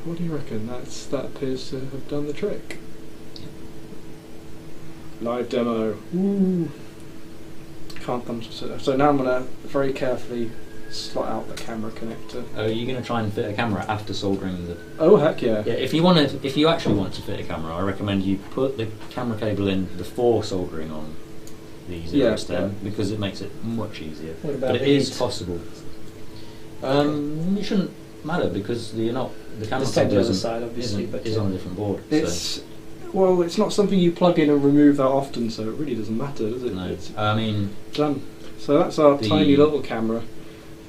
S3: What do you reckon? That appears to have done the trick. Live demo. Woo! Can't come to. So now I'm going to very carefully slot out the camera connector.
S4: Oh, you're going to try and fit a camera after soldering the...
S3: Oh heck yeah.
S4: Yeah, if you actually want to fit a camera, I recommend you put the camera cable in before soldering on the zero stem, because it makes it much easier.
S2: What about
S4: but it
S2: the
S4: is
S2: heat?
S4: possible. It shouldn't matter because the camera
S2: Just take the
S4: cable
S2: other side, obviously, but
S4: is on a different board.
S3: Well, it's not something you plug in and remove that often, so it really doesn't matter, does it?
S4: No,
S3: It's
S4: I mean...
S3: done. So that's our tiny little camera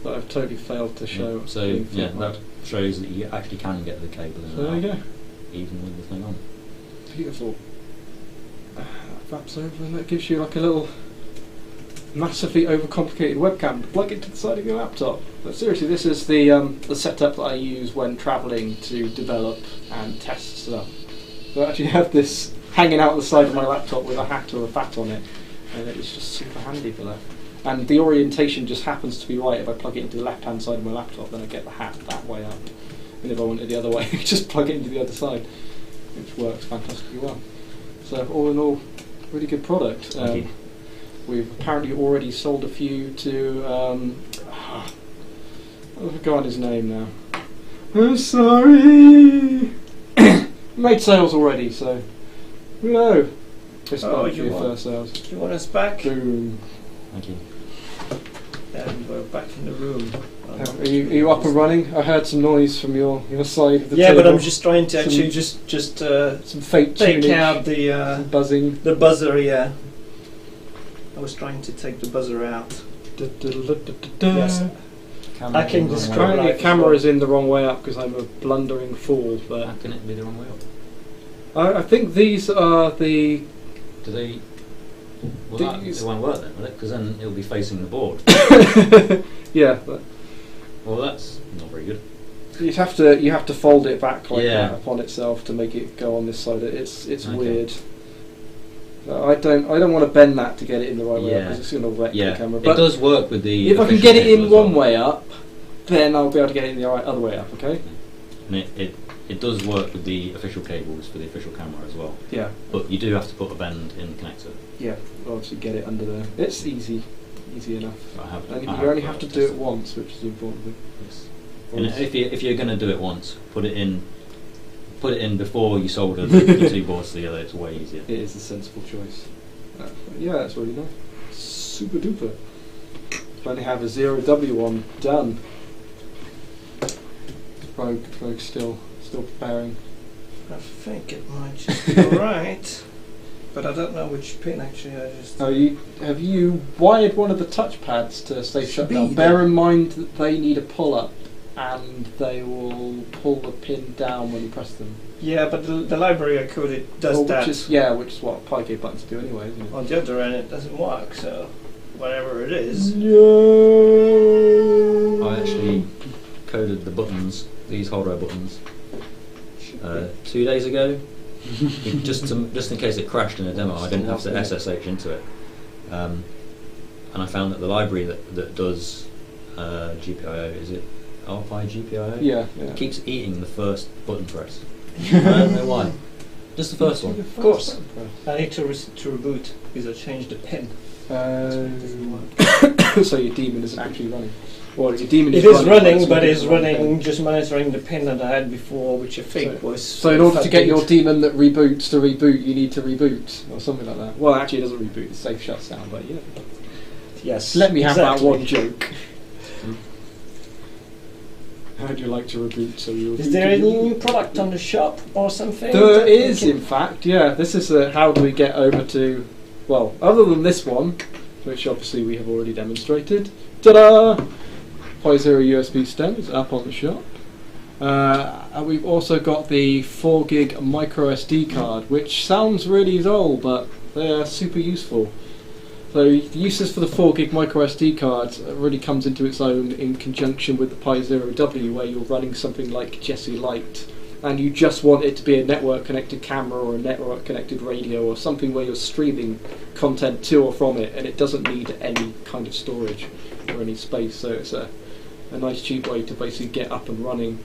S3: that I've totally failed to show.
S4: Yeah, so yeah, that shows that you actually can get the cable in
S3: So there you
S4: and
S3: go.
S4: out, even with the thing on.
S3: Beautiful. That flaps over and that gives you like a little massively overcomplicated webcam to plug it to the side of your laptop. But seriously, this is the setup that I use when travelling to develop and test stuff. So I actually have this hanging out the side of my laptop with a hat or a fat on it, and it's just super handy for that. And the orientation just happens to be right. If I plug it into the left-hand side of my laptop, then I get the hat that way up. And if I want it the other way, just plug it into the other side, which works fantastically well. So all in all, really good product.
S4: Thank you.
S3: We've apparently already sold a few to... I've forgotten his name now. I'm sorry! Made sales already, so... No! This might be your first sales.
S2: Do you want us back?
S3: Boom.
S4: Thank you.
S2: And we're back in the room.
S3: Are you up and running? I heard some noise from your side of the
S2: yeah,
S3: table.
S2: but I'm just trying to actually
S3: some
S2: just
S3: fake
S2: take
S3: tunage,
S2: out the
S3: some buzzing.
S2: the buzzer. Yeah, I was trying to take the buzzer out. Yes, I can describe.
S3: Apparently
S2: life
S3: the
S2: as
S3: camera
S2: well.
S3: is in the wrong way up because I'm a blundering fool. But
S4: How can it be the wrong way up?
S3: I think these are the...
S4: Do they... Well,
S3: These-
S4: it won't work then, will it? Because then it'll be facing the board.
S3: yeah, but
S4: Well, that's not very good.
S3: you have to fold it back like
S4: Yeah.
S3: that upon itself to make it go on this side. It's
S4: Okay.
S3: weird. I don't want to bend that to get it in the right way up
S4: Yeah.
S3: because it's going to wreck
S4: Yeah,
S3: the camera.
S4: it
S3: But
S4: does work with the...
S3: if I can
S4: official
S3: get it
S4: cable
S3: in
S4: as
S3: one
S4: well.
S3: way up, then I'll be able to get it in the other way up. Okay?
S4: And it does work with the official cables for the official camera as well.
S3: Yeah.
S4: But you do have to put a bend in the connector.
S3: Yeah. Obviously, get it under there. It's easy enough.
S4: I have,
S3: And
S4: I
S3: you only have to do it
S4: tested.
S3: once, which is the important thing.
S4: Yes. And if you're going to do it once, put it in before you solder the two boards together. It's way easier.
S3: It is a sensible choice. Yeah, that's really nice. Super duper. Only have a 0W one done. Rogue still preparing.
S2: I think it might just be alright, but I don't know which pin actually.
S3: Have you wired one of the touchpads to safe shutdown?
S2: Speed.
S3: Bear in mind that they need a pull up, and they will pull the pin down when you press them.
S2: Yeah, but the library I coded does that.
S3: Which is what Pike buttons do anyway, isn't it?
S2: On the other end, it doesn't work. So whatever it is.
S3: No.
S4: I actually coded the buttons, these holdout buttons, 2 days ago, just in case it crashed in a demo. I didn't have to SSH into it, and I found that the library that does GPIO, is it RPI GPIO?
S3: Yeah.
S4: Keeps eating the first button press. I don't know why. Just the first one.
S2: Of course. I need to reboot because I changed the pin.
S3: So your daemon isn't actually running. Well, your daemon
S2: It
S3: is
S2: is running,
S3: but
S2: but
S3: it's
S2: it's running just monitoring the pin that I had before, which I think was.
S3: So in order to get your
S2: update.
S3: daemon that reboots to reboot, you need to reboot or something like that. Well, actually, it doesn't reboot; it safe shuts down. But yeah,
S2: Yes.
S3: let me have
S2: exactly.
S3: that one joke. How'd you like to reboot? So you
S2: Is there any new product on the shop or something?
S3: There
S2: that we
S3: is,
S2: can-
S3: in fact, yeah. This is how do we get over to? Well, other than this one, which obviously we have already demonstrated. Ta-da! Pi Zero USB stem is up on the shop. And we've also got the 4 gig micro SD card, which sounds really dull, but they're super useful. So the uses for the 4 gig micro SD card really comes into its own in conjunction with the Pi Zero W, where you're running something like Jessie Lite, and you just want it to be a network connected camera or a network connected radio or something where you're streaming content to or from it, and it doesn't need any kind of storage or any space. So it's a nice cheap way to basically get up and running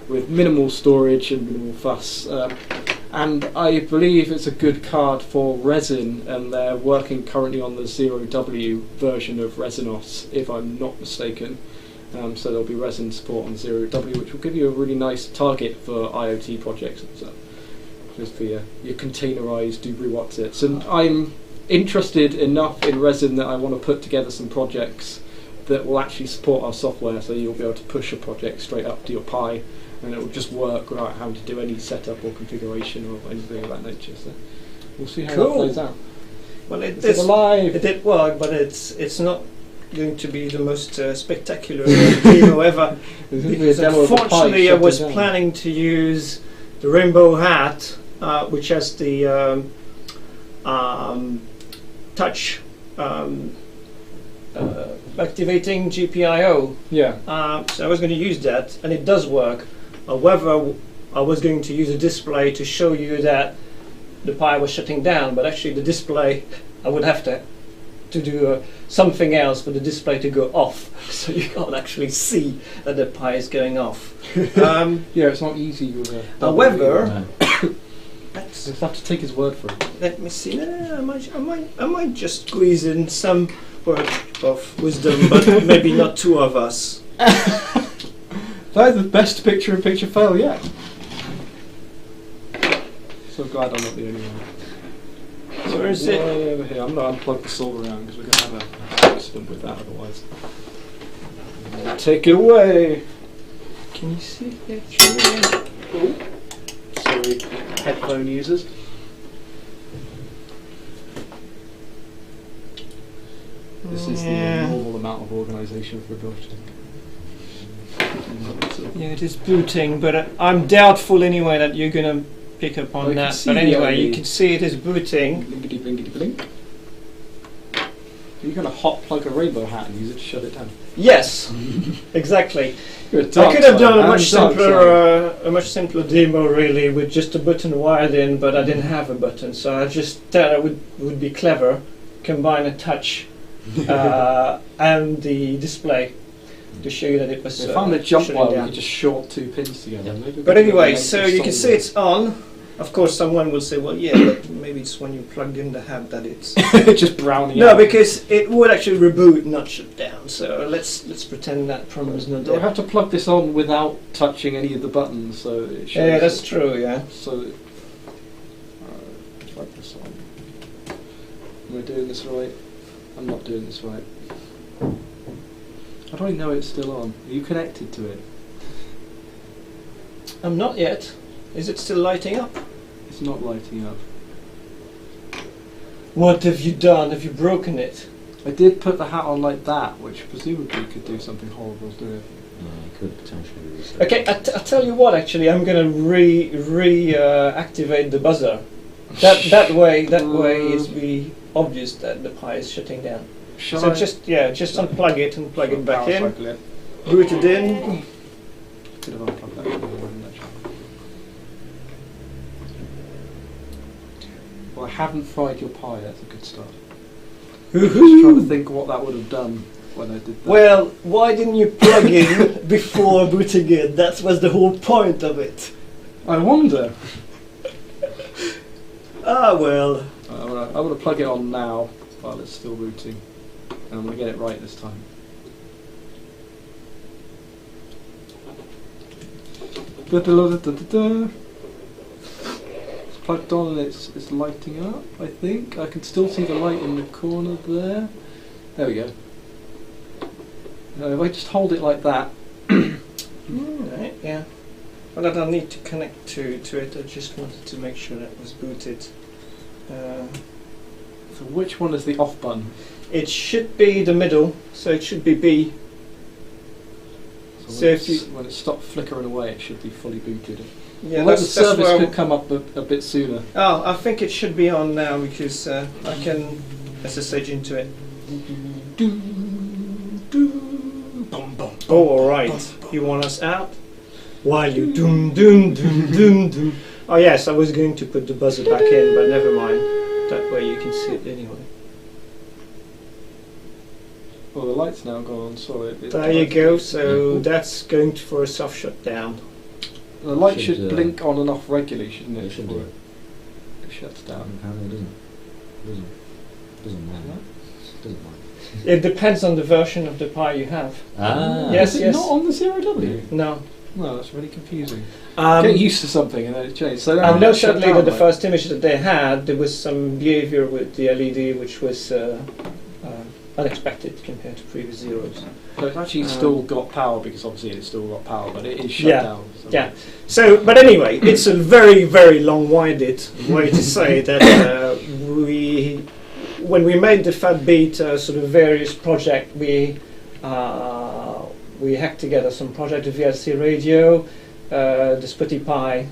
S3: with minimal storage and minimal fuss. And I believe it's a good card for resin, and they're working currently on the 0W version of Resinos, if I'm not mistaken. So there'll be resin support on 0W, which will give you a really nice target for IoT projects and stuff. Just for your containerized do-re-what's-its. And I'm interested enough in resin that I want to put together some projects that will actually support our software, so you'll be able to push a project straight up to your Pi, and it will just work without having to do any setup or configuration or anything of that nature. So we'll see how that plays out.
S2: Well, it did work, but it's not going to be the most spectacular demo ever. Because unfortunately, I was planning to use the Rainbow Hat, which has the touch activating GPIO.
S3: Yeah.
S2: So I was going to use that, and it does work. However, I was going to use a display to show you that the Pi was shutting down, but actually the display, I would have to do something else for the display to go off, so you can't actually see that the Pi is going off.
S3: Yeah, it's not easy with a...
S2: However,
S3: you'll have to take his word for it.
S2: Let me see. I might just squeeze in some word of wisdom, but maybe not two of us.
S3: That is the best picture-in-picture fail yet. So glad I'm not the only one.
S2: So where is it?
S3: Way over here. I'm going to unplug the saw around because we're going to have an accident with that otherwise. Take it away.
S2: Can you see it actually?
S3: Oh. Sorry, headphone users. This is the normal amount of organisation for a Bilge Tank.
S2: Yeah, it is booting, but I'm doubtful anyway that you're going to pick up on that. But anyway, you can see it is booting.
S3: Blinkety blinkety blink. You're going to hot plug a Rainbow Hat and use it to shut it down.
S2: Yes, exactly. I could
S3: I
S2: have done a much simpler demo really with just a button wired in, but I didn't have a button, so I just thought it would be clever, combine a touch and the display to show you that it was.
S3: I found a jump wire where you just short 2 pins together.
S4: Yeah.
S2: But anyway, so you can see it's on. Of course, someone will say, well, yeah, but maybe it's when you plugged in the hat that it's...
S3: just browning
S2: No,
S3: out.
S2: because it would actually reboot, not shut down. So let's pretend that problem is not
S3: I
S2: there.
S3: have to plug this on without touching any of the buttons, so it shows.
S2: Yeah, that's true, yeah.
S3: So, plug this on. Am I doing this right? I'm not doing this right. How do I know it's still on? Are you connected to it?
S2: I'm not yet. Is it still lighting up?
S3: It's not lighting up.
S2: What have you done? Have you broken it?
S3: I did put the hat on like that, which presumably could do something horrible to it.
S4: Yeah, it could potentially be so.
S2: Okay, I tell you what. Actually, I'm gonna activate the buzzer. That way, it's be obvious that the Pi is shutting down. So just unplug it and plug it back in. Boot it in.
S3: Could have unplugged that from the one, actually. Well, I haven't fried your Pi. That's a good start. Just trying to think what that would have done when I did that.
S2: Well, why didn't you plug in before booting it? That was the whole point of it.
S3: I wonder.
S2: Ah, well.
S3: I'm going to plug it on now while it's still booting. And I'm going to get it right this time. It's plugged on and it's lighting up, I think. I can still see the light in the corner there. There we go. If I just hold it like that.
S2: Right, yeah. Well, I don't need to connect to it. I just wanted to make sure that it was booted.
S3: So which one is the off button?
S2: It should be the middle, so it should be B. So if
S3: when it stopped flickering away, it should be fully booted.
S2: Yeah,
S3: Well, the
S2: that's
S3: service
S2: where
S3: could come up a bit sooner.
S2: Oh, I think it should be on now because I can SSH into it. Oh, all right. You want us out? While you doom doom doom doom doom. Oh yes, I was going to put the buzzer back in, but never mind. That way you can see it anyway.
S3: Well, the light's now gone on, so
S2: There you go. So that's going for a soft shutdown.
S3: The light should blink on and off regularly, shouldn't it?
S5: It should do.
S3: It shuts down.
S5: Apparently it doesn't matter. Doesn't matter.
S2: It depends on the version of the Pi you have. Yes,
S3: Is it not on the 0W?
S2: No.
S3: No, that's really confusing. Get used to something and then it changes. So
S2: I know certainly that the
S3: like,
S2: first image that they had, there was some behavior with the LED which was unexpected compared to previous zeros.
S3: So it's actually still got power because obviously it's still got power, but it is shut
S2: Yeah.
S3: down. So
S2: Yeah. So, but anyway, it's a very, very long-winded way to say that when we made the Fat Beat sort of various project, we hacked together some project of VLC radio, the Spotify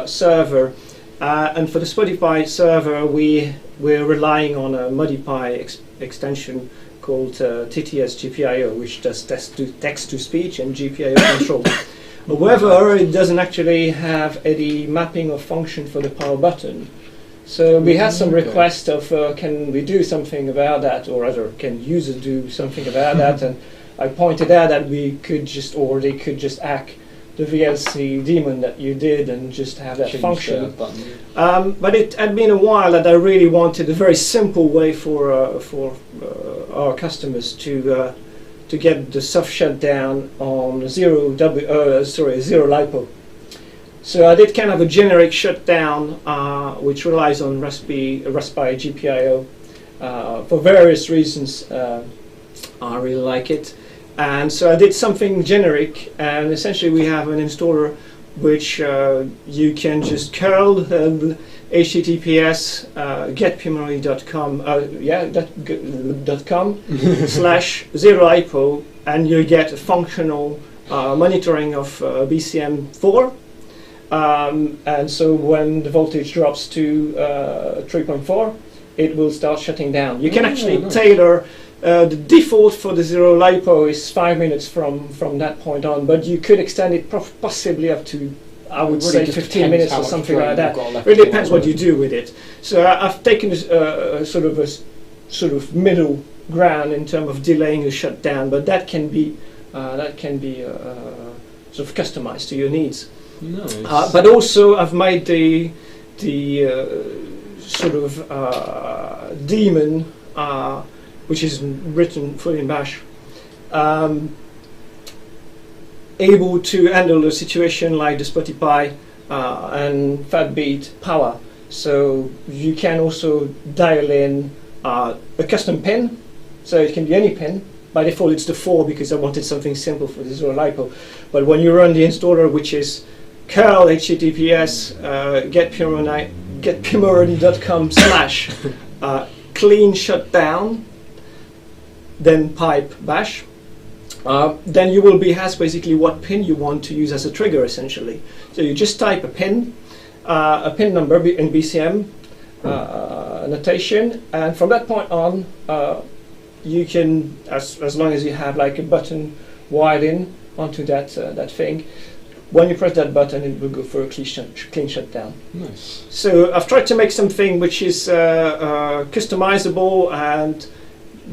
S2: server, and for the Spotify server, we're relying on a Modify extension called TTS GPIO, which does text-to-speech and GPIO control. However, it doesn't actually have any mapping or function for the power button. So we had some requests of can we do something about that, or rather, can users do something about that? And I pointed out that we could just, or they could just hack the VLC daemon that you did and just have that function. But it had been a while that I really wanted a very simple way for our customers to get the soft shutdown on zero LiPo. So I did kind of a generic shutdown which relies on Raspberry GPIO for various reasons. I really like it. And so I did something generic, and essentially we have an installer which you can just curl https getpimori.com /0ipo, and you get a functional monitoring of BCM4. And so when the voltage drops to 3.4, it will start shutting down. You can actually tailor. The default for the zero LiPo is 5 minutes from that point on, but you could extend it possibly up to, I would say, 15 minutes or something like that. It really depends what you do with it. So I've taken a sort of middle ground in terms of delaying the shutdown, but that can be sort of customized to your needs.
S3: Nice.
S2: But also I've made the sort of daemon, which is written fully in Bash, able to handle a situation like the Spotify and Fatbeat power. So you can also dial in a custom pin, so it can be any pin. By default it's the 4 because I wanted something simple for the zero LiPo. But when you run the installer, which is curl https getpimori.com /clean shutdown, then pipe bash, then you will be asked basically what pin you want to use as a trigger essentially. So you just type a pin number in BCM notation, and from that point on you can, as long as you have like a button wired in onto that thing, when you press that button it will go for a clean shutdown.
S3: Nice.
S2: So I've tried to make something which is customizable and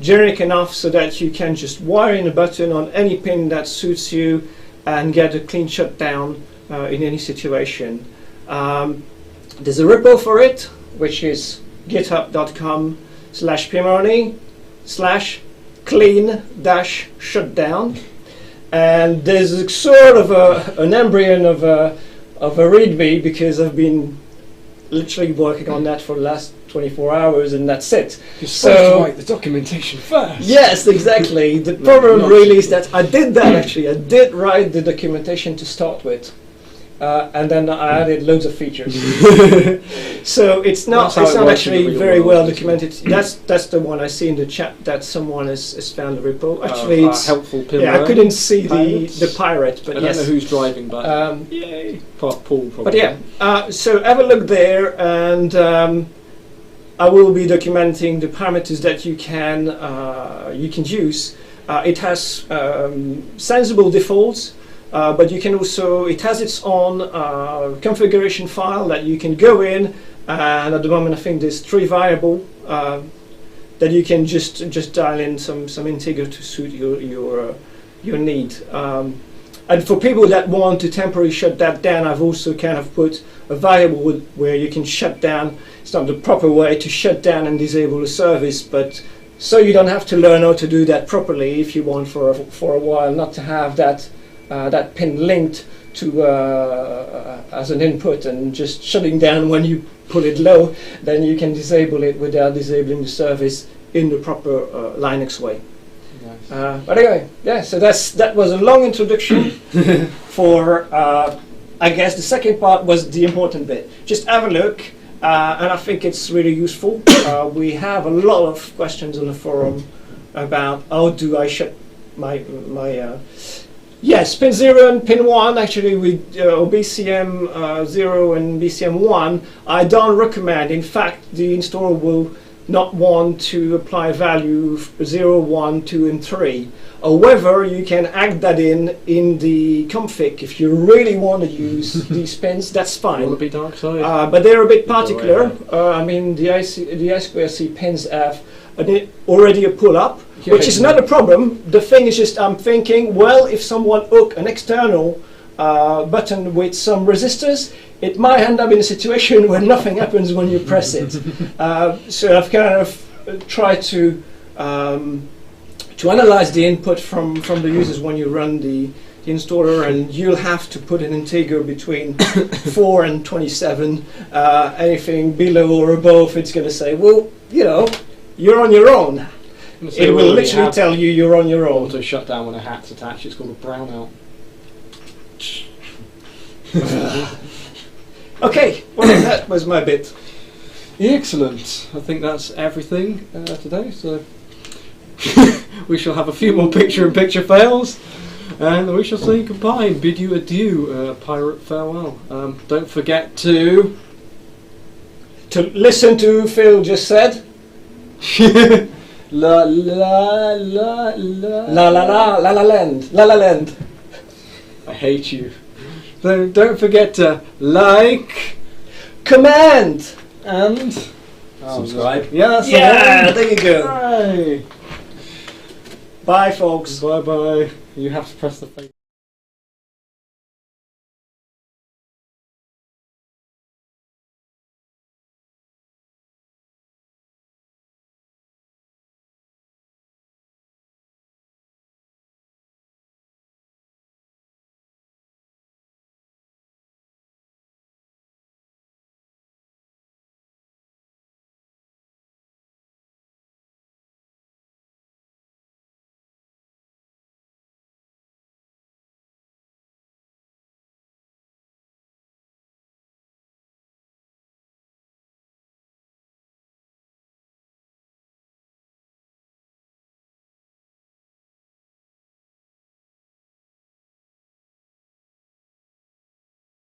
S2: generic enough so that you can just wire in a button on any pin that suits you and get a clean shutdown in any situation. There's a repo for it, which is github.com/pimoroni/clean-shutdown, and there's a sort of an embryon of a README because I've been literally working on that for the last 24 hours and that's it.
S3: You're supposed to write the documentation first.
S2: Yes, exactly. The problem really is that I did that actually. I did write the documentation to start with. and then I added loads of features. So it's not
S3: That's how it works in the
S2: actually
S3: real
S2: very
S3: world,
S2: well
S3: isn't it?
S2: documented. That's the one I see in the chat that someone has found the repo. Actually, it's
S3: helpful pin.
S2: yeah, I couldn't see
S3: Pirates.
S2: the pirate, but
S3: I don't
S2: yes.
S3: know who's driving, but
S2: Yay!
S3: Paul probably.
S2: But yeah, so have a look there, and I will be documenting the parameters that you can use. It has sensible defaults, but you can also, it has its own configuration file that you can go in, and at the moment I think there's 3 variable that you can just dial in some integer to suit your need. And for people that want to temporarily shut that down, I've also kind of put a variable where you can shut down. It's not the proper way to shut down and disable a service, but so you don't have to learn how to do that properly if you want for a while not to have that pin linked to as an input and just shutting down when you put it low, then you can disable it without disabling the service in the proper Linux way.
S3: Nice.
S2: But anyway, yeah, so that was a long introduction for, I guess the second part was the important bit. Just have a look, and I think it's really useful. We have a lot of questions on the forum about how do I shut my yes, pin 0 and pin 1, actually with BCM 0 and BCM 1, I don't recommend. In fact, the installer will not want to apply value 0, 1, 2 and 3. However, you can add that in the config. If you really want to use these pins, that's fine.
S3: Want to be dark side?
S2: But they're a bit particular. I mean, the I2C pins have already a pull-up, which is not a problem. The thing is just, I'm thinking, well, if someone hook an external button with some resistors, it might end up in a situation where nothing happens when you press it. So I've kind of tried to analyze the input from the users when you run the installer, and you'll have to put an integer between 4 and 27. Anything below or above, it's going to say, well, you know, you're on your own. It will literally tell you you're on your own.
S3: Auto shutdown when a hat's attached. It's called a brownout.
S2: Okay, well, that was my bit.
S3: Excellent. I think that's everything today. So we shall have a few more picture-in-picture fails, and we shall say goodbye and bid you adieu, pirate farewell. Don't forget to
S2: listen to Phil just said.
S3: La la la la
S2: La la la la la land, la la land.
S3: I hate you. Then don't forget to like,
S2: Command
S3: and
S5: Subscribe.
S3: Yeah, that's
S2: yeah,
S3: the
S2: there you go.
S3: one.
S2: Bye, folks.
S3: Bye bye. You have to press the face.